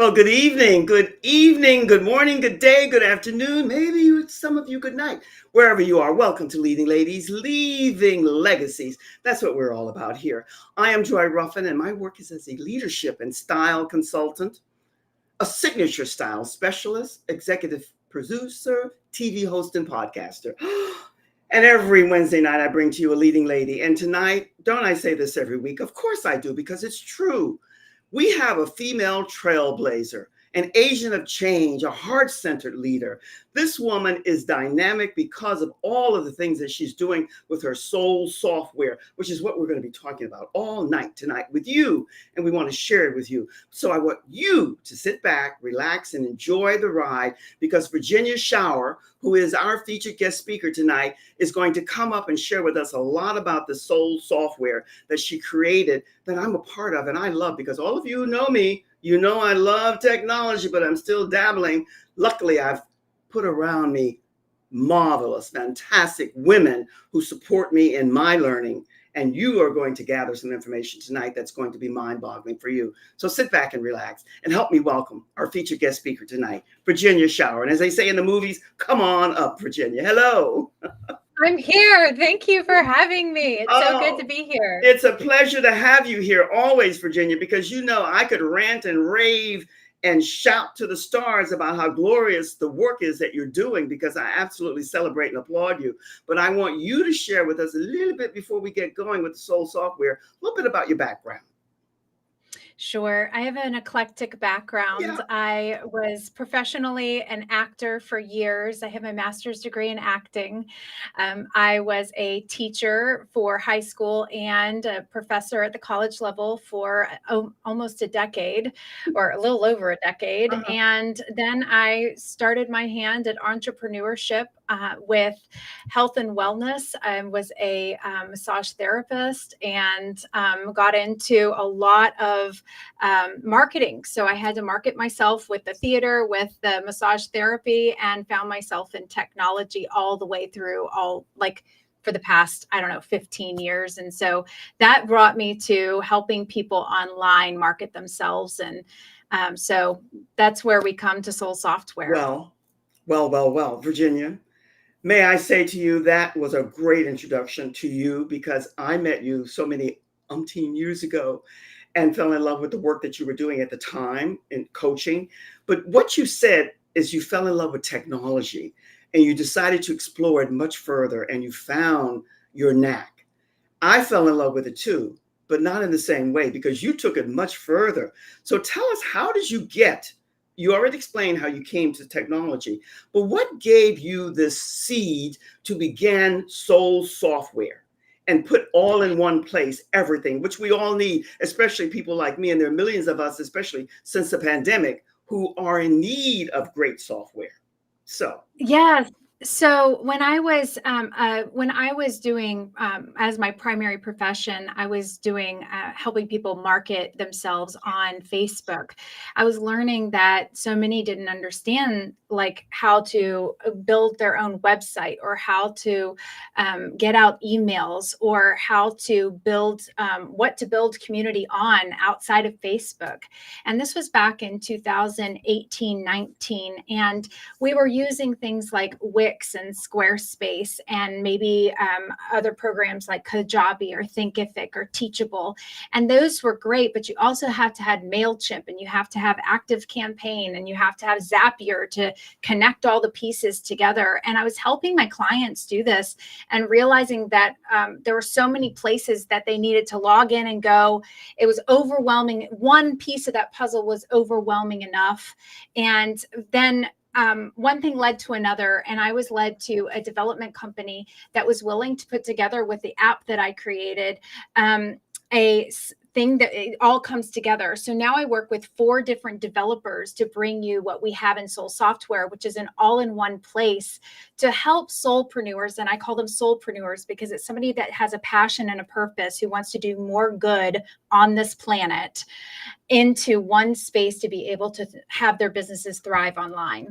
Well, good evening, good morning, good day, good afternoon, maybe some of you good night, wherever you are. Welcome to Leading Ladies, Leaving Legacies. That's what we're all about here. I am Joy Ruffin, and my work is as a leadership and style consultant, a signature style specialist, executive producer, TV host, and podcaster. And every Wednesday night, I bring to you a leading lady. And tonight, don't I say this every week? Of course I do, because it's true. We have a female trailblazer, an agent of change, a heart centered leader. This woman is dynamic because of all of the things that she's doing with her soul software, which is what we're going to be talking about all night tonight with you. And we want to share it with you. So I want you to sit back, relax, and enjoy the ride because Virginia Shower, who is our featured guest speaker tonight, is going to come up and share with us a lot about the soul software that she created that I'm a part of and I love, because all of you who know me, you know I love technology, but I'm still dabbling. Luckily, I've put around me marvelous, fantastic women who support me in my learning. And you are going to gather some information tonight that's going to be mind-boggling for you. So sit back and relax and help me welcome our featured guest speaker tonight, Virginia Shower. And as they say in the movies, come on up, Virginia. Hello. I'm here. Thank you for having me. It's so good to be here. It's a pleasure to have you here always, Virginia, because you know I could rant and rave and shout to the stars about how glorious the work is that you're doing, because I absolutely celebrate and applaud you. But I want you to share with us a little bit before we get going with the Soul Software, a little bit about your background. Sure. I have an eclectic background. Yeah. I was professionally an actor for years. I have a master's degree in acting. I was a teacher for high school and a professor at the college level for almost a decade, or a little over a decade. Uh-huh. And then I started my hand at entrepreneurship with health and wellness. I was a massage therapist and got into a lot of marketing. So I had to market myself with the theater, with the massage therapy, and found myself in technology all the way through, for the past, 15 years. And so that brought me to helping people online market themselves. And so that's where we come to Soul Software. Well, Virginia, may I say to you, that was a great introduction to you, because I met you so many umpteen years ago and fell in love with the work that you were doing at the time in coaching. But what you said is you fell in love with technology and you decided to explore it much further and you found your knack. I fell in love with it too, but not in the same way, because you took it much further. So tell us, how did you already explained how you came to technology, but what gave you this seed to begin Soul Software and put all in one place everything, which we all need, especially people like me, and there are millions of us, especially since the pandemic, who are in need of great software. So Yes. So when I was doing as my primary profession, I was doing helping people market themselves on Facebook. I was learning that so many didn't understand like how to build their own website, or how to get out emails, or how to build what to build community on outside of Facebook. And this was back in 2018, 19, and we were using things like Wix and Squarespace, and maybe other programs like Kajabi or Thinkific or Teachable. And those were great, but you also have to have MailChimp, and you have to have Active Campaign, and you have to have Zapier to connect all the pieces together. And I was helping my clients do this and realizing that there were so many places that they needed to log in and go. It was overwhelming. One piece of that puzzle was overwhelming enough. And then one thing led to another, and I was led to a development company that was willing to put together with the app that I created a thing that it all comes together. So now I work with 4 different developers to bring you what we have in Soul Software, which is an all-in-one place to help soulpreneurs. And I call them soulpreneurs because it's somebody that has a passion and a purpose, who wants to do more good on this planet, into one space to be able to have their businesses thrive online.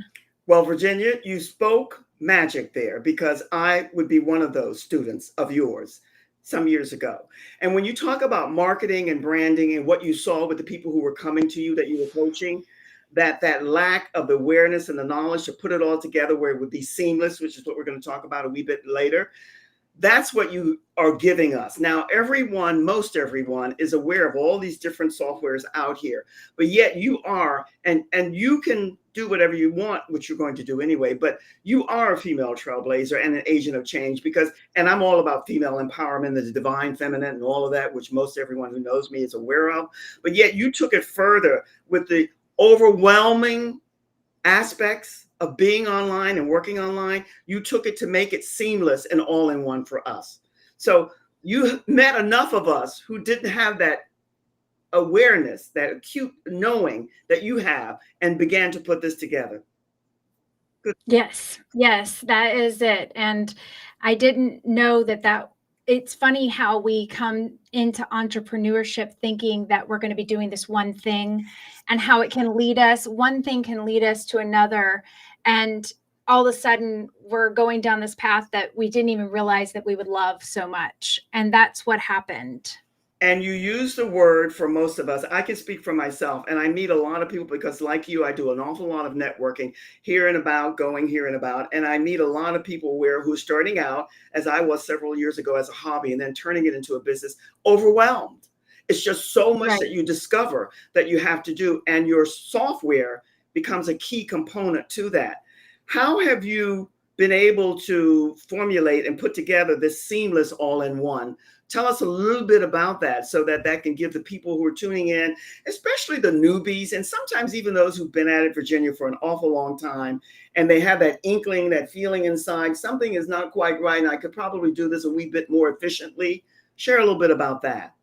Well, Virginia, you spoke magic there, because I would be one of those students of yours some years ago. And when you talk about marketing and branding and what you saw with the people who were coming to you that you were coaching, that lack of the awareness and the knowledge to put it all together where it would be seamless, which is what we're going to talk about a wee bit later. That's what you are giving us. Now, everyone, most everyone is aware of all these different softwares out here, but yet you are, and you can do whatever you want, which you're going to do anyway, but you are a female trailblazer and an agent of change because, and I'm all about female empowerment, the divine feminine and all of that, which most everyone who knows me is aware of, but yet you took it further with the overwhelming aspects of being online and working online. You took it to make it seamless and all in one for us. So you met enough of us who didn't have that awareness, that acute knowing that you have, and began to put this together. Good. Yes, yes, that is it. And I didn't know that it's funny how we come into entrepreneurship thinking that we're going to be doing this one thing and how it can lead us. One thing can lead us to another. And all of a sudden, we're going down this path that we didn't even realize that we would love so much. And that's what happened. And you use the word for most of us. I can speak for myself, and I meet a lot of people because, like you, I do an awful lot of networking here and about, going here and about. And I meet a lot of people who are starting out, as I was several years ago, as a hobby, and then turning it into a business, overwhelmed. It's just so much Right. that you discover that you have to do, and your software becomes a key component to that. How have you been able to formulate and put together this seamless all-in-one? Tell us a little bit about that so that that can give the people who are tuning in, especially the newbies, and sometimes even those who've been at it, Virginia, for an awful long time, and they have that inkling, that feeling inside, something is not quite right, and I could probably do this a wee bit more efficiently. Share a little bit about that.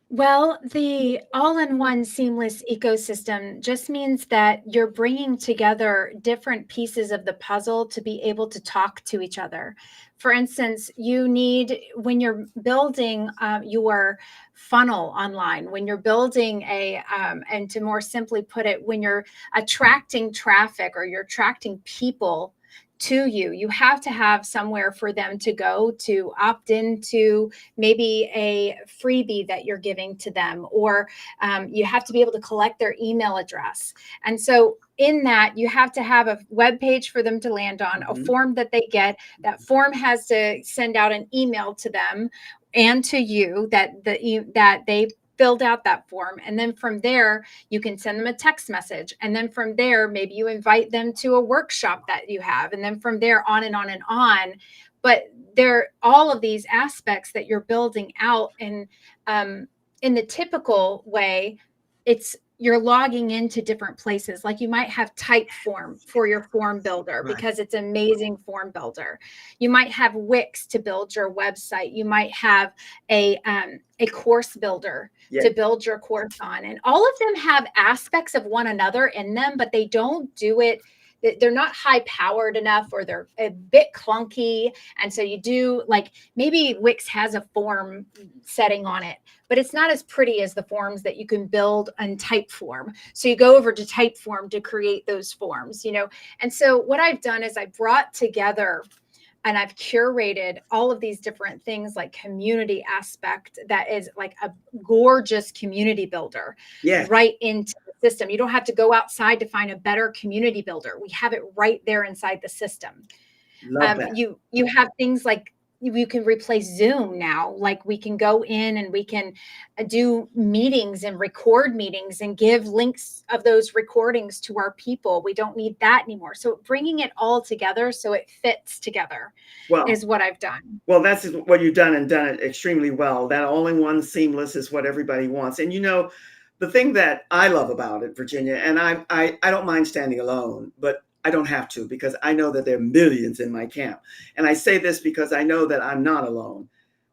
Well, the all-in-one seamless ecosystem just means that you're bringing together different pieces of the puzzle to be able to talk to each other. For instance, when you're building your funnel online, when you're building and to more simply put it, when you're attracting traffic or you're attracting people to you, you have to have somewhere for them to go to opt into maybe a freebie that you're giving to them, or you have to be able to collect their email address. And so in that, you have to have a web page for them to land on, a form that they get. That form has to send out an email to them and to you that they filled out that form. And then from there, you can send them a text message. And then from there, maybe you invite them to a workshop that you have. And then from there, on and on and on. But there, all of these aspects that you're building out, and in the typical way, you're logging into different places. Like you might have Typeform for your form builder Right. because it's amazing form builder. You might have Wix to build your website. You might have a course builder to build your course on. And all of them have aspects of one another in them, but they don't do it. They're not high powered enough, or they're a bit clunky. And so you do, like, maybe Wix has a form setting on it, but it's not as pretty as the forms that you can build on Typeform. So you go over to Typeform to create those forms, And so what I've done is I brought together and I've curated all of these different things, like community aspect, that is like a gorgeous community builder right into the system. You don't have to go outside to find a better community builder. We have it right there inside the system. Love that. You have things like you can replace Zoom now. Like we can go in and we can do meetings and record meetings and give links of those recordings to our people. We don't need that anymore. So bringing it all together so it fits together is what I've done. Well, that's what you've done, and done it extremely well. That all-in-one seamless is what everybody wants. And the thing that I love about it, Virginia, and I don't mind standing alone, but I don't have to, because I know that there are millions in my camp. And I say this because I know that I'm not alone.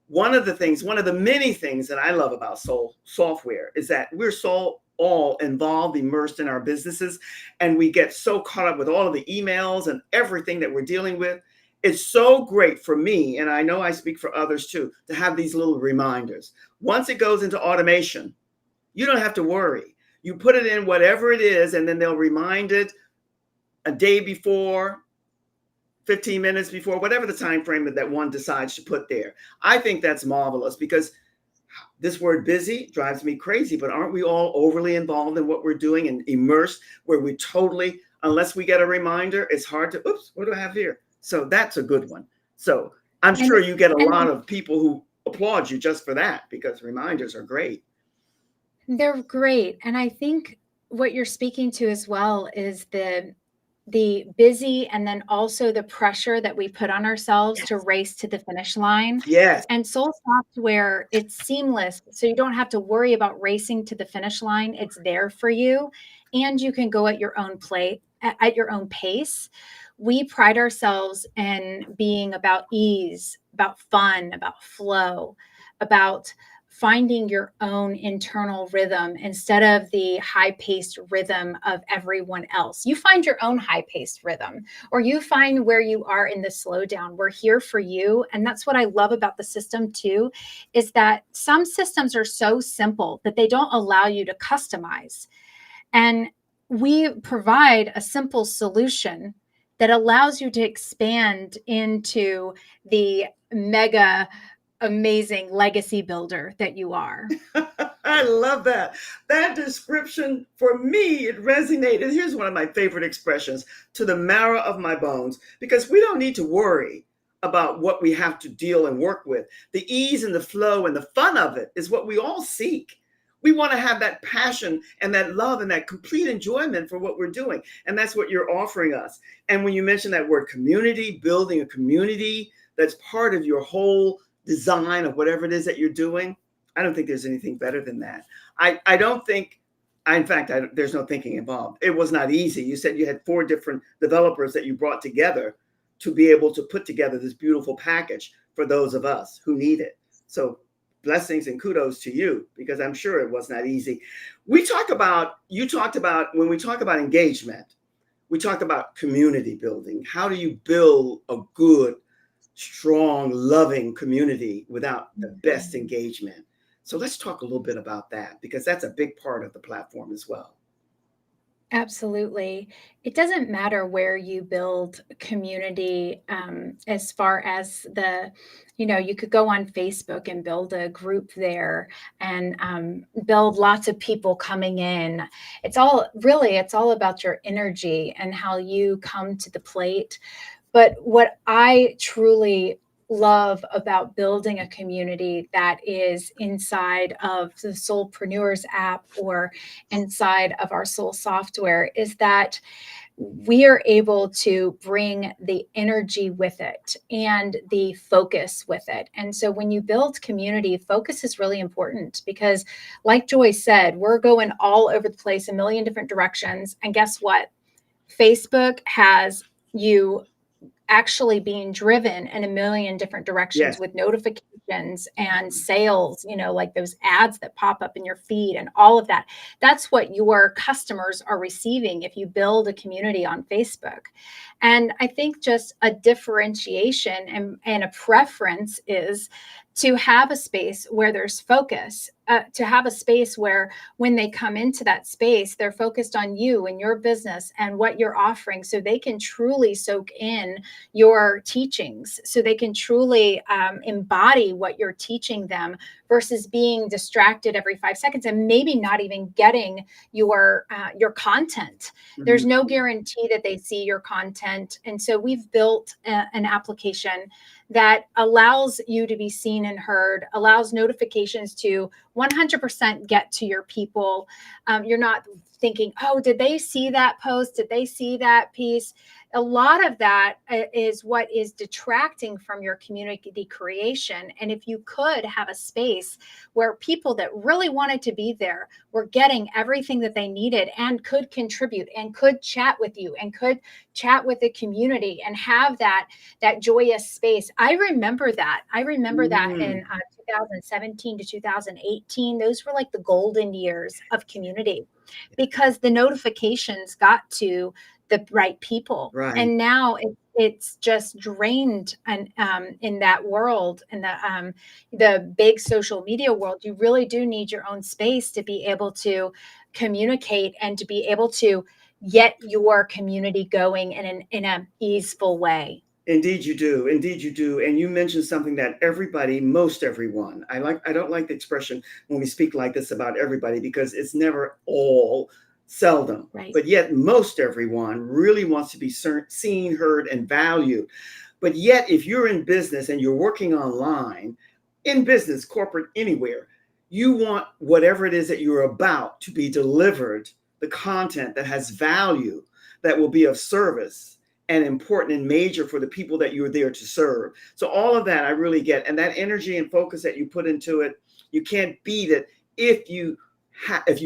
One of the many things that I love about Soul software is that we're so all involved, immersed in our businesses, and we get so caught up with all of the emails and everything that we're dealing with. It's so great for me, and I know I speak for others too, to have these little reminders. Once it goes into automation, you don't have to worry. You put it in whatever it is, and then they'll remind it a day before, 15 minutes before, whatever the time frame that one decides to put there. I think that's marvelous, because this word busy drives me crazy, but aren't we all overly involved in what we're doing and immersed where we totally, unless we get a reminder, it's hard to, oops, what do I have here? So that's a good one. So I'm And sure you get a and lot of people who applaud you just for that because reminders are great. they're great. And I think what you're speaking to as well is the busy and then also the pressure that we put on ourselves to Yes. race to the finish line. Yes. And Soul Software, it's seamless. So you don't have to worry about racing to the finish line. It's there for you. And you can go at your own play at your own pace. We pride ourselves in being about ease, about fun, about flow, about finding your own internal rhythm instead of the high paced rhythm of everyone else. You find your own high paced rhythm, or you find where you are in the slowdown. We're here for you. And that's what I love about the system, too, is that some systems are so simple that they don't allow you to customize. And we provide a simple solution that allows you to expand into the mega amazing legacy builder that you are. I love that. That description, for me, it resonated. Here's one of my favorite expressions, to the marrow of my bones, because we don't need to worry about what we have to deal and work with. The ease and the flow and the fun of it is what we all seek. We want to have that passion and that love and that complete enjoyment for what we're doing. And that's what you're offering us. And when you mention that word community, building a community that's part of your whole design of whatever it is that you're doing, I don't think there's anything better than that. I don't think, in fact, there's no thinking involved. It was not easy. You said you had 4 different developers that you brought together to be able to put together this beautiful package for those of us who need it. So blessings and kudos to you, because I'm sure it was not easy. You talked about, when we talk about engagement, we talk about community building. How do you build a good, strong, loving community without the best engagement? So let's talk a little bit about that, because that's a big part of the platform as well. Absolutely. It doesn't matter where you build community, as far as you could go on Facebook and build a group there and build lots of people coming in. It's all about your energy and how you come to the plate. But what I truly love about building a community that is inside of the Soulpreneurs app or inside of our Soul software is that we are able to bring the energy with it and the focus with it. And so when you build community, focus is really important because, like Joy said, we're going all over the place, a million different directions. And guess what? Facebook has you actually being driven in a million different directions Yes. with notifications and sales, like those ads that pop up in your feed and all of that. That's what your customers are receiving if you build a community on Facebook. And I think just a differentiation and a preference is to have a space where there's focus, to have a space where when they come into that space, they're focused on you and your business and what you're offering so they can truly soak in your teachings, so they can truly embody what you're teaching them versus being distracted every 5 seconds and maybe not even getting your content. There's no guarantee that they see your content. And so we've built an application that allows you to be seen and heard, allows notifications to 100% get to your people. You're not thinking, oh, did they see that post? Did they see that piece? A lot of that is what is detracting from your community creation. And if you could have a space where people that really wanted to be there were getting everything that they needed and could contribute and could chat with you and could chat with the community and have that joyous space. I remember that in 2017 to 2018. Those were like the golden years of community because the notifications got to the right people. Right. And now it's just drained. And in that world, in the big social media world, you really do need your own space to be able to communicate and to be able to get your community going in an easeful way. Indeed you do. Indeed you do. And you mentioned something that everybody, most everyone, I don't like the expression when we speak like this about everybody because it's never all, seldom. Right. But yet most everyone really wants to be seen, heard, and valued. But yet, if you're in business and you're working online, in business, corporate, anywhere, you want whatever it is that you're about to be delivered, the content that has value, that will be of service and important and major for the people that you're there to serve. So all of that I really get, and that energy and focus that you put into it, you can't beat it if you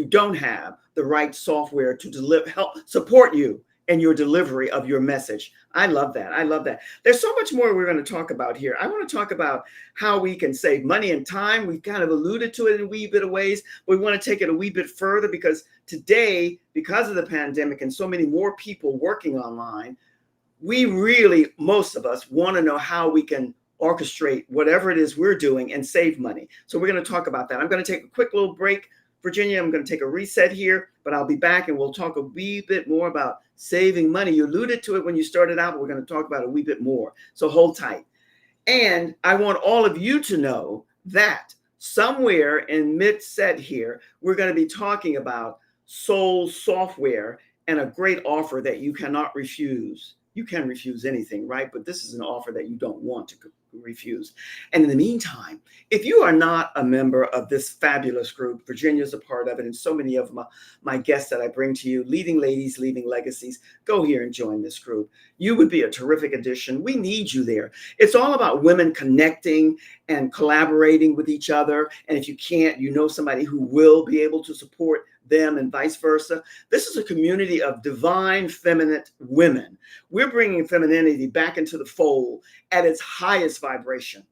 don't have the right software to deliver, help support you in your delivery of your message. I love that. I love that. There's so much more we're going to talk about here. I want to talk about how we can save money and time. We've kind of alluded to it in a wee bit of ways. We want to take it a wee bit further because today, because of the pandemic and so many more people working online, we really, most of us, want to know how we can orchestrate whatever it is we're doing and save money. So we're going to talk about that. I'm going to take a quick little break, Virginia. I'm going to take a reset here, but I'll be back and we'll talk a wee bit more about saving money. You alluded to it when you started out, but we're going to talk about it a wee bit more. So hold tight. And I want all of you to know that somewhere in mid-set here, we're going to be talking about Soul Software and a great offer that you cannot refuse. You can refuse anything, right? But this is an offer that you don't want to refuse. And in the meantime, if you are not a member of this fabulous group, Virginia's a part of it, and so many of my guests that I bring to you, Leading Ladies, Leading Legacies, go here and join this group. You would be a terrific addition. We need you there. It's all about women connecting and collaborating with each other. And if you can't, you know somebody who will be able to support them and vice versa. This is a community of divine feminine women. We're bringing femininity back into the fold at its highest vibration.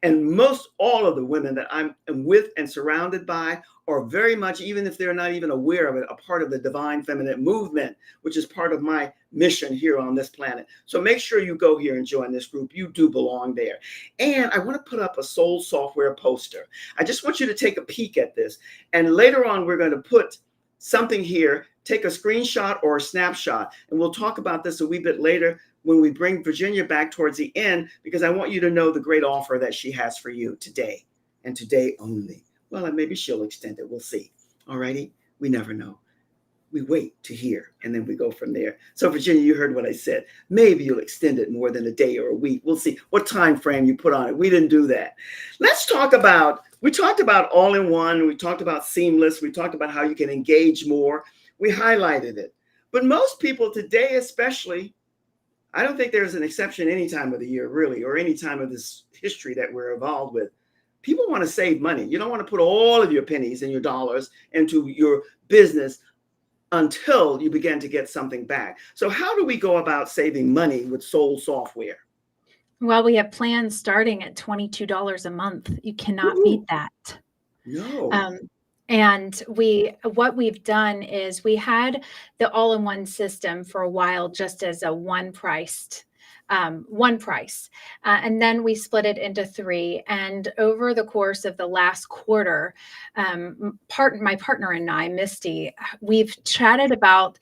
And most all of the women that I'm with and surrounded by are very much, even if they're not even aware of it, a part of the divine feminine movement, which is part of my mission here on this planet. So make sure you go here and join this group. You do belong there. And I want to put up a Soul Software poster. I just want you to take a peek at this. And later on, we're going to put something here, take a screenshot or a snapshot, and we'll talk about this a wee bit later when we bring Virginia back towards the end, because I want you to know the great offer that she has for you today and today only. Well, and maybe she'll extend it. We'll see. All righty. We never know. We wait to hear, and then we go from there. So, Virginia, you heard what I said. Maybe you'll extend it more than a day or a week. We'll see what time frame you put on it. We didn't do that. Let's talk about, we talked about all-in-one. We talked about seamless. We talked about how you can engage more. We highlighted it. But most people today, especially, I don't think there's an exception any time of the year, really, or any time of this history that we're involved with. People want to save money. You don't want to put all of your pennies and your dollars into your business until you begin to get something back. So how do we go about saving money with Soul Software? Well, we have plans starting at $22 a month. You cannot beat Ooh, that. no. Um, and what we've done is we had the all-in-one system for a while, just as a one price. And then we split it into three. And over the course of the last quarter, my partner and I, Misty, we've chatted about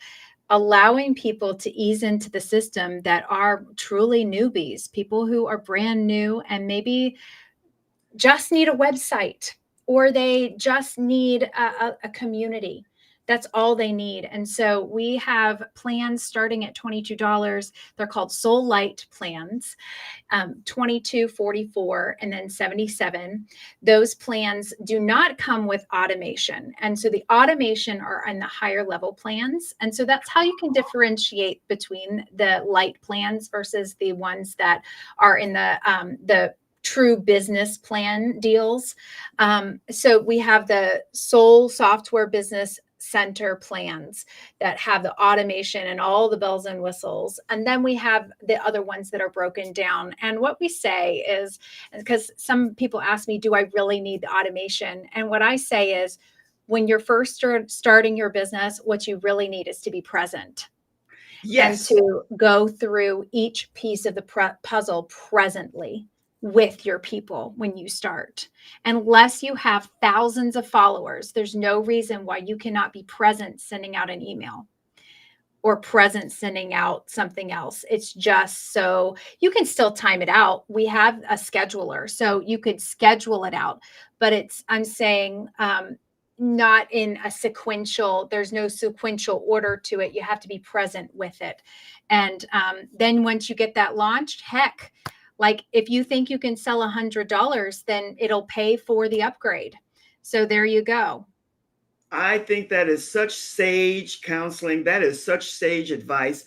allowing people to ease into the system that are truly newbies, people who are brand new and maybe just need a website, or they just need a community. That's all they need. And so we have plans starting at $22. They're called Soul Light plans, 22, 44, and then 77. Those plans do not come with automation. And so the automation are in the higher level plans. And so that's how you can differentiate between the light plans versus the ones that are in the true business plan deals. So we have the Soul Software Business Center plans that have the automation and all the bells and whistles. And then we have the other ones that are broken down. And what we say is, because some people ask me, do I really need the automation? And what I say is, when you're first starting your business, what you really need is to be present and Yes. to go through each piece of the puzzle presently with your people when you start. Unless you have thousands of followers, there's no reason why you cannot be present sending out an email. or present sending out something else. It's just so you can still time it out. We have a scheduler, so you could schedule it out, but I'm saying, not in a sequential, there's no sequential order to it. You have to be present with it. And then once you get that launched, heck, like if you think you can sell $100, then it'll pay for the upgrade. So there you go. I think that is such sage counseling. That is such sage advice.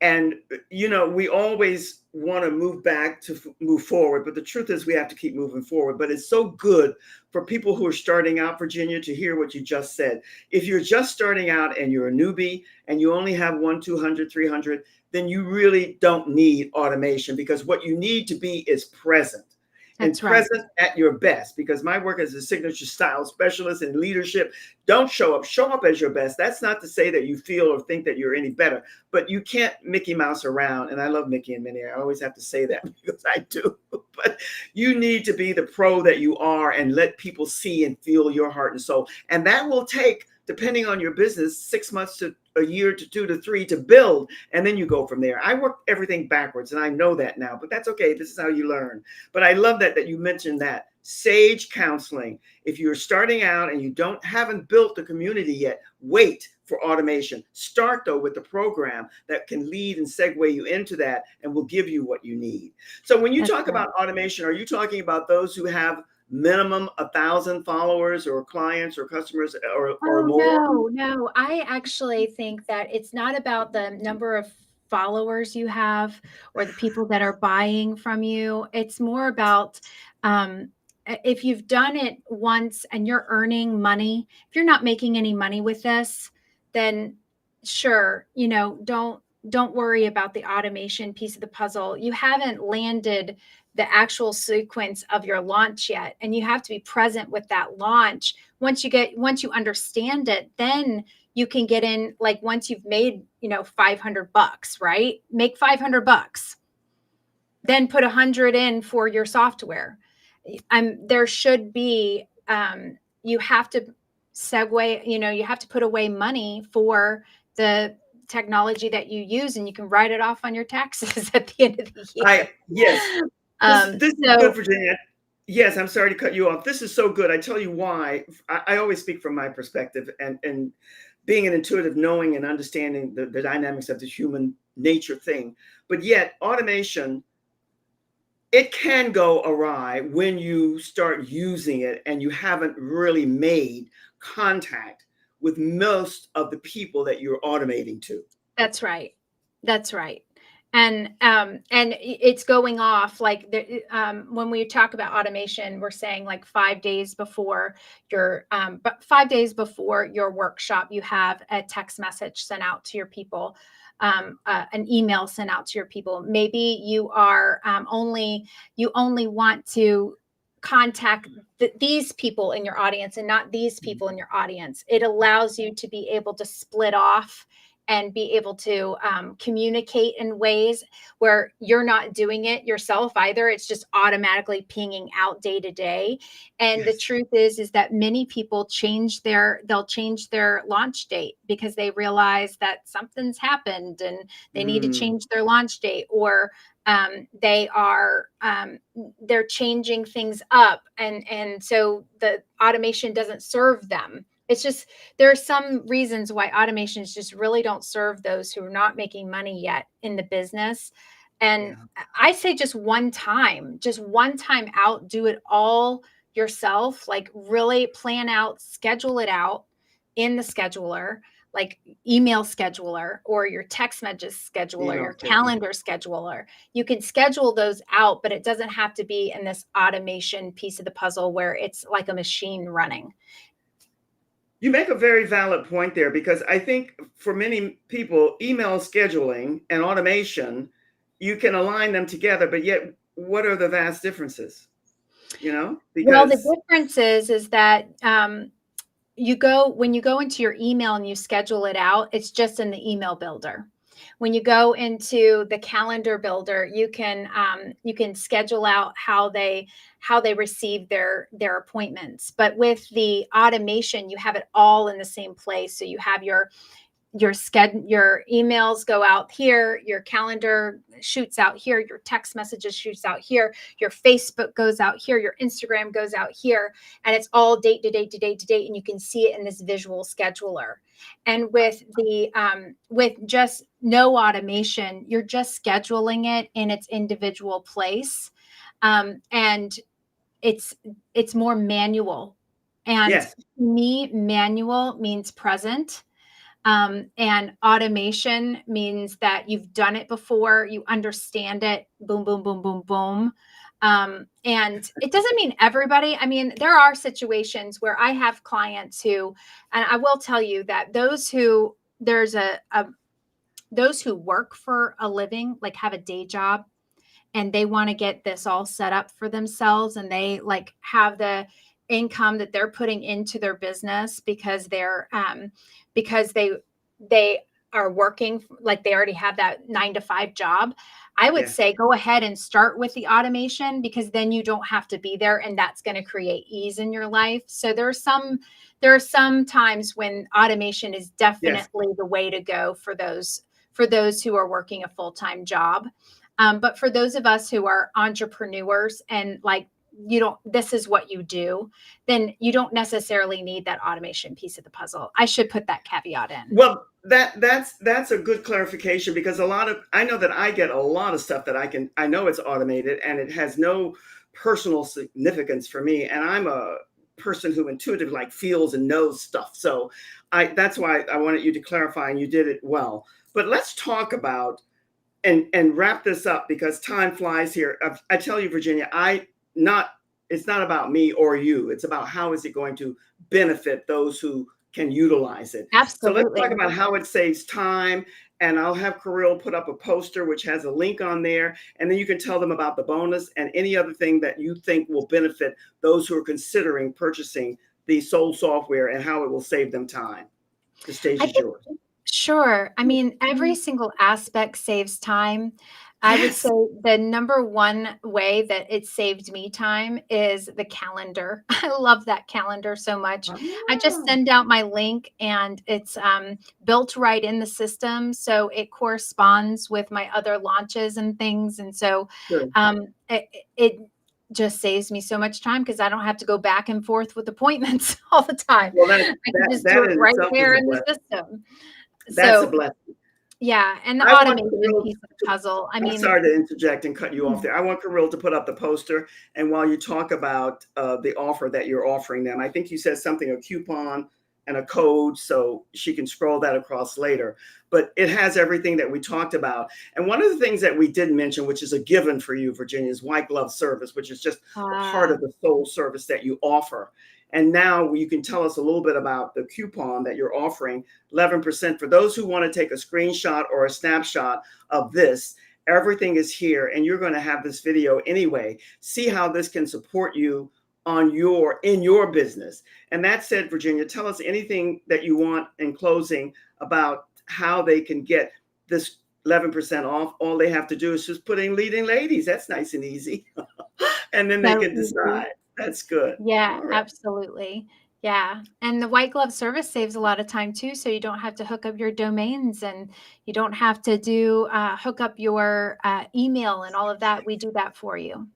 And we always want to move back to move forward, but the truth is we have to keep moving forward. But it's so good for people who are starting out, Virginia, to hear what you just said. If you're just starting out and you're a newbie and you only have 1, 200, 300, then you really don't need automation, because what you need to be is present. And That's right. present at your best, because my work as a signature style specialist in leadership, don't show up as your best. That's not to say that you feel or think that you're any better, but you can't Mickey Mouse around. And I love Mickey and Minnie. I always have to say that because I do. But you need to be the pro that you are and let people see and feel your heart and soul. And that will take, depending on your business, 6 months to a year to 2 to 3 to build, and then you go from there. I work everything backwards, and I know that now, but that's okay. This is how you learn. But I love that you mentioned that sage counseling. If you're starting out and you haven't built the community yet, wait for automation. Start though with the program that can lead and segue you into that and will give you what you need. So when you That's talk right. about automation, are you talking about those who have minimum 1,000 followers or clients or customers or Oh, more? no, no. I actually think that it's not about the number of followers you have or the people that are buying from you. It's more about, if you've done it once and you're earning money, if you're not making any money with this, then sure, don't worry about the automation piece of the puzzle. You haven't landed the actual sequence of your launch yet, and you have to be present with that launch. Once you understand it, then you can get in. Like once you've made, $500, right? Make $500, then put 100 in for your software. There should be, you have to segue, you have to put away money for the technology that you use, and you can write it off on your taxes at the end of the year. Yes, this is good, So Virginia. Yes, I'm sorry to cut you off. This is so good. I tell you why. I always speak from my perspective, and being an intuitive, knowing and understanding the dynamics of the human nature thing. But yet, automation, it can go awry when you start using it and you haven't really made contact with most of the people that you're automating to. that's right. That's right. And it's going off like when we talk about automation, we're saying like 5 days before but 5 days before your workshop, you have a text message sent out to your people, an email sent out to your people. Maybe you only want to contact these people in your audience and not these people in your audience. It allows you to be able to split off and be able to communicate in ways where you're not doing it yourself either. It's just automatically pinging out day to day. And the Yes. truth is that many people they'll change their launch date because they realize that something's happened and they need to Mm, change their launch date, or they're changing things up, and so the automation doesn't serve them. It's just, there are some reasons why automations just really don't serve those who are not making money yet in the business. And yeah. I say just one time out, do it all yourself. Like really plan out, schedule it out in the scheduler, like email scheduler or your text message scheduler, Email your scheduling. calendar scheduler. You can schedule those out, but it doesn't have to be in this automation piece of the puzzle where it's like a machine running. You make a very valid point there, because I think for many people, email scheduling and automation, you can align them together, but yet what are the vast differences? Well, the Because difference is that when you go into your email and you schedule it out, it's just in the email builder. When you go into the calendar builder, you can schedule out how they receive their appointments. But with the automation, you have it all in the same place. So you have your emails go out here, your calendar shoots out here, your text messages shoots out here, your Facebook goes out here, your Instagram goes out here, and it's all date to date to date to date, and you can see it in this visual scheduler. And with just no automation, you're just scheduling it in its individual place, and it's more manual. And Yes. to me, manual means present, and automation means that you've done it before, you understand it, boom, boom, boom, boom, boom. And it doesn't mean everybody. I mean, there are situations where I have clients who, and I will tell you that those who work for a living, like have a day job, and they want to get this all set up for themselves, and they like have the income that they're putting into their business because because they are working, like they already have that 9 to 5 job. I would Yeah. say go ahead and start with the automation, because then you don't have to be there, and that's going to create ease in your life. So there are some times when automation is Yes. definitely the way to go for those who are working a full-time job. But for those of us who are entrepreneurs, and like, this is what you do, then you don't necessarily need that automation piece of the puzzle. I should put that caveat in. Well, that's a good clarification, because I know that I get a lot of stuff that I know it's automated and it has no personal significance for me, and I'm a person who intuitively like feels and knows stuff. So that's why I wanted you to clarify, and you did it well. But let's talk about and wrap this up, because time flies here. I tell you, Virginia, not it's not about me or you. It's about how is it going to benefit those who can utilize it. So let's talk Absolutely. about how it saves time. And I'll have Kirill put up a poster which has a link on there. And then you can tell them about the bonus and any other thing that you think will benefit those who are considering purchasing the Soul software, and how it will save them time. The stage I is think, yours. sure. I mean, every single aspect saves time. I would say Yes. the number one way that it saved me time is the calendar. I love that calendar so much. I just Ah, send out my link, and it's built right in the system. So it corresponds with my other launches and things. And so good. it just saves me so much time, because I don't have to go back and forth with appointments all the time. Well, I can just do that it in right itself is there a in the blessing. system. That's a So, blessing. yeah, and the I want automation Kirill piece of the puzzle. I I'm mean, sorry to interject and cut you off mm, there. I want Kirill to put up the poster, and while you talk about the offer that you're offering them, I think you said something, a coupon and a code, so she can scroll that across later. But it has everything that we talked about. And one of the things that we did mention, which is a given for you, Virginia, is white glove service, which is just a part uh, of the soul service that you offer. And now you can tell us a little bit about the coupon that you're offering, 11% for those who want to take a screenshot or a snapshot of this. Everything is here, and you're going to have this video anyway. See how this can support you in your business. And that said, Virginia, tell us anything that you want in closing about how they can get this 11% off. All they have to do is just put in leading ladies. That's nice and easy. And then they so can easy. decide. That's good. Yeah, All right. absolutely. Yeah, and the white glove service saves a lot of time too, so you don't have to hook up your domains, and you don't have to hook up your email and all of that. We do that for you.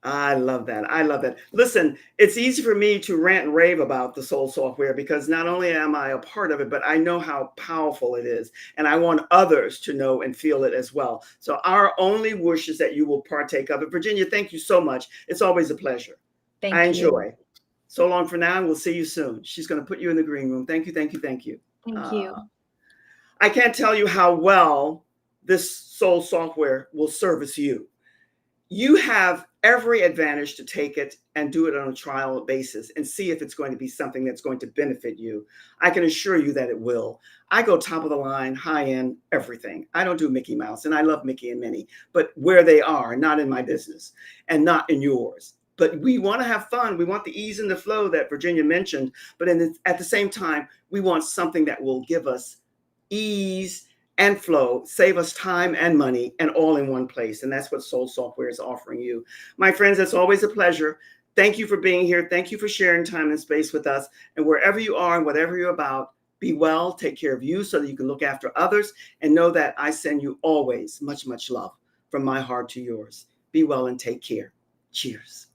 I love that. I love that. Listen, it's easy for me to rant and rave about the Soul software, because not only am I a part of it, but I know how powerful it is. And I want others to know and feel it as well. So our only wish is that you will partake of it. Virginia, thank you so much. It's always a pleasure. I Thank you. enjoy. So long for now. We'll see you soon. She's going to put you in the green room. Thank you. Thank you. Thank you. Thank Uh, you. I can't tell you how well this Soul software will service you. You have every advantage to take it and do it on a trial basis and see if it's going to be something that's going to benefit you. I can assure you that it will. I go top of the line, high end, everything. I don't do Mickey Mouse, and I love Mickey and Minnie, but where they are, not in my business and not in yours. But we want to have fun. We want the ease and the flow that Virginia mentioned. But at the same time, we want something that will give us ease and flow, save us time and money, and all in one place. And that's what Soul Software is offering you. My friends, it's always a pleasure. Thank you for being here. Thank you for sharing time and space with us. And wherever you are and whatever you're about, Be well, take care of you so that you can look after others, and know that I send you always much, much love from my heart to yours. Be well and take care. Cheers.